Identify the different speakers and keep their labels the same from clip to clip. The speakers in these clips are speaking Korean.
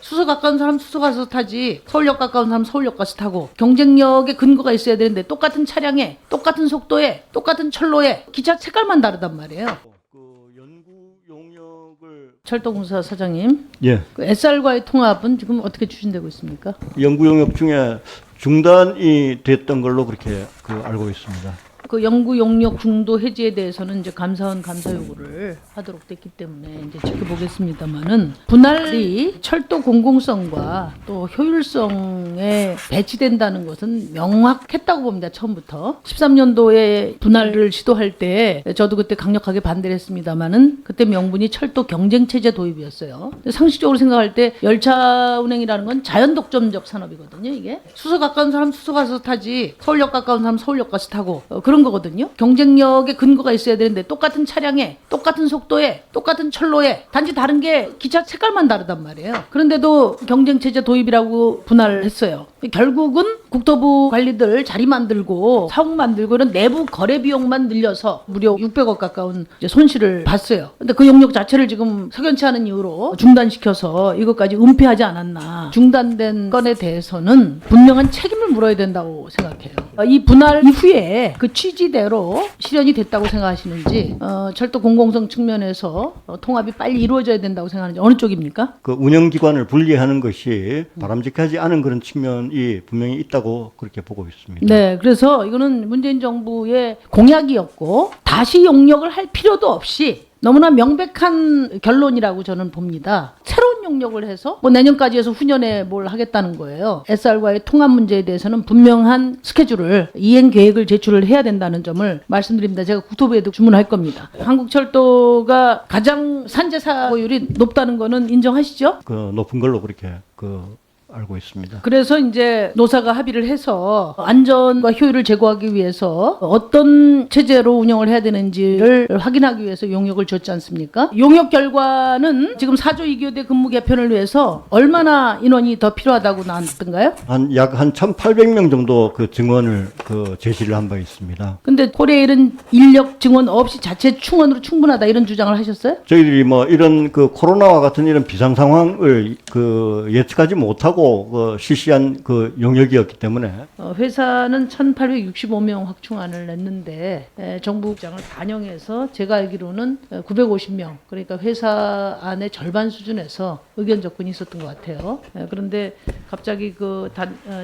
Speaker 1: 수서 가까운 사람 수서 가서 타지, 서울역 가까운 사람 서울역 가서 타고, 경쟁력의 근거가 있어야 되는데 똑같은 차량에 똑같은 속도에 똑같은 철로에 기차 색깔만 다르단 말이에요.
Speaker 2: 그 연구 용역을
Speaker 1: 철도공사 사장님,
Speaker 2: 예
Speaker 1: 그 SR과의 통합은 지금 어떻게 추진되고 있습니까?
Speaker 2: 연구 용역 중에 중단이 됐던 걸로 그렇게 알고 있습니다.
Speaker 1: 그 연구 용역 중도 해지에 대해서는 이제 감사원 감사 요구를 하도록 됐기 때문에 이제 지켜보겠습니다만은, 분할이 철도 공공성과 또 효율성에 배치된다는 것은 명확했다고 봅니다. 처음부터 13년도에 분할을 시도할 때 저도 그때 강력하게 반대를 했습니다만은, 그때 명분이 철도 경쟁 체제 도입이었어요. 상식적으로 생각할 때 열차 운행이라는 건 자연 독점적 산업이거든요. 이게 수서 가까운 사람 수서 가서 타지, 서울역 가까운 사람 서울역 가서 타고, 그런 거거든요. 경쟁력의 근거가 있어야 되는데 똑같은 차량에 똑같은 속도에 똑같은 철로에 단지 다른 게 기차 색깔만 다르단 말이에요. 그런데도 경쟁체제 도입이라고 분할을 했어요. 결국은 국토부 관리들 자리 만들고 사옥 만들고 이런 내부 거래 비용만 늘려서 무려 600억 가까운 이제 손실을 봤어요. 근데 그 용역 자체를 지금 석연치 않은 이유로 중단시켜서 이것까지 은폐하지 않았나. 중단된 건에 대해서는 분명한 책임을 물어야 된다고 생각해요. 이 분할 이후에 그 취지대로 실현이 됐다고 생각하시는지, 철도 공공성 측면에서 통합이 빨리 이루어져야 된다고 생각하는지 어느 쪽입니까?
Speaker 2: 그 운영기관을 분리하는 것이 바람직하지 않은 그런 측면이 분명히 있다고 그렇게 보고 있습니다.
Speaker 1: 네, 그래서 이거는 문재인 정부의 공약이었고 다시 용역을 할 필요도 없이 너무나 명백한 결론이라고 저는 봅니다. 새로운 용역을 해서 뭐 내년까지 해서 후년에 뭘 하겠다는 거예요. SR과의 통합 문제에 대해서는 분명한 스케줄을, 이행 계획을 제출을 해야 된다는 점을 말씀드립니다. 제가 국토부에도 주문할 겁니다. 한국철도가 가장 산재 사고율이 높다는 거는 인정하시죠?
Speaker 2: 그 높은 걸로 그렇게 알고 있습니다.
Speaker 1: 그래서 이제 노사가 합의를 해서 안전과 효율을 제고하기 위해서 어떤 체제로 운영을 해야 되는지를 확인하기 위해서 용역을 줬지 않습니까? 용역 결과는 지금 4조 2교대 근무 개편을 위해서 얼마나 인원이 더 필요하다고 나왔던가요?
Speaker 2: 약 1,800명 정도 그 증원을 제시를 한 바 있습니다.
Speaker 1: 근데 코레일은 인력 증원 없이 자체 충원으로 충분하다 이런 주장을 하셨어요?
Speaker 2: 저희들이 뭐 이런 그 코로나와 같은 이런 비상 상황을 예측하지 못하고 실시한 용역이었기 때문에
Speaker 1: 회사는 1,865명 확충안을 냈는데 정부 입장을 반영해서 제가 알기로는 950명, 그러니까 회사 안의 절반 수준에서 의견 접근이 있었던 것 같아요. 그런데 갑자기 그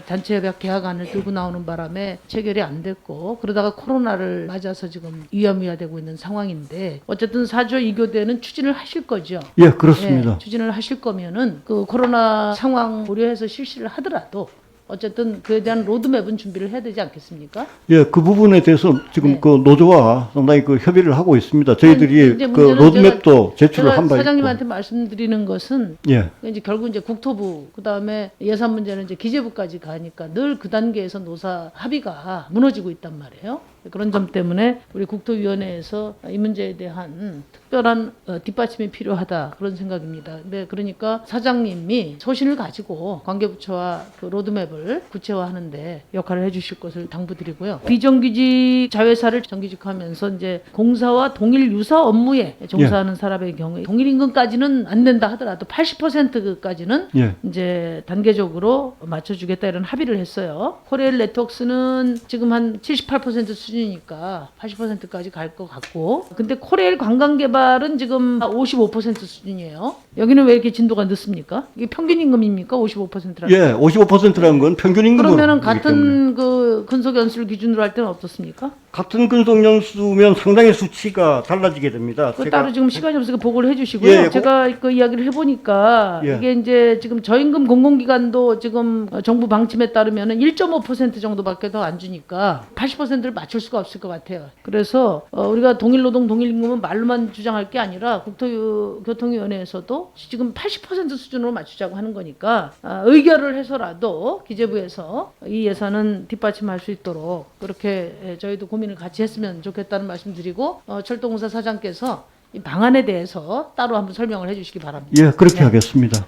Speaker 1: 단체 협약 계약안을 들고 나오는 바람에 체결이 안 됐고, 그러다가 코로나를 맞아서 지금 위험해되고 있는 상황인데, 어쨌든 4조 2교대는 추진을 하실 거죠?
Speaker 2: 예, 그렇습니다.
Speaker 1: 예, 추진을 하실 거면은 그 코로나 상황 고려해서 실시를 하더라도 어쨌든 그에 대한 로드맵은 준비를 해야 되지 않겠습니까?
Speaker 2: 예, 그 부분에 대해서 지금
Speaker 1: 네.
Speaker 2: 그 노조와 상당히 협의를 하고 있습니다. 저희들이
Speaker 1: 이제
Speaker 2: 그
Speaker 1: 문제는
Speaker 2: 로드맵도 제출을
Speaker 1: 제가
Speaker 2: 한 바 있고.
Speaker 1: 사장님한테 말씀드리는 것은,
Speaker 2: 예,
Speaker 1: 이제 결국 이제 국토부, 그다음에 예산 문제는 이제 기재부까지 가니까 늘 그 단계에서 노사 합의가 무너지고 있단 말이에요. 그런 점 때문에 우리 국토위원회에서 이 문제에 대한 특별한 뒷받침이 필요하다, 그런 생각입니다. 근데 그러니까 사장님이 소신을 가지고 관계부처와 그 로드맵을 구체화하는데 역할을 해주실 것을 당부드리고요. 비정규직 자회사를 정규직화하면서 이제 공사와 동일 유사 업무에 종사하는 사람의 경우에 동일 임금까지는 안 된다 하더라도 80%까지는
Speaker 2: 예.
Speaker 1: 이제 단계적으로 맞춰주겠다, 이런 합의를 했어요. 코레일 네트워크스는 지금 한 78% 수준이니까 80%까지 갈 것 같고, 근데 코레일 관광개발은 지금 55% 수준이에요. 여기는 왜 이렇게 진도가 늦습니까? 이게 평균 임금입니까? 55%라는?
Speaker 2: 예, 55%라는 건 평균 임금으로.
Speaker 1: 그러면은
Speaker 2: 보기 때문에.
Speaker 1: 같은 그 근속 연수를 기준으로 할 때는 어떻습니까?
Speaker 2: 같은 근속 연수면 상당히 수치가 달라지게 됩니다.
Speaker 1: 그 따로 지금 시간이 없으니까 보고를 해주시고요.
Speaker 2: 예,
Speaker 1: 제가 그 이야기를 해보니까
Speaker 2: 예.
Speaker 1: 이게 이제 지금 저임금 공공기관도 지금 정부 방침에 따르면은 1.5% 정도밖에 더 안 주니까 80%를 맞출 수가 없을 것 같아요. 그래서 우리가 동일노동 동일임금은 말로만 주장할 게 아니라 국토교통위원회에서도 지금 80% 수준으로 맞추자고 하는 거니까 의결을 해서라도 기재부에서 이 예산은 뒷받침할 수 있도록 그렇게 저희도 고민을 같이 했으면 좋겠다는 말씀 드리고, 철도공사 사장께서 이 방안에 대해서 따로 한번 설명을 해주시기 바랍니다.
Speaker 2: 예, 그렇게 하겠습니다.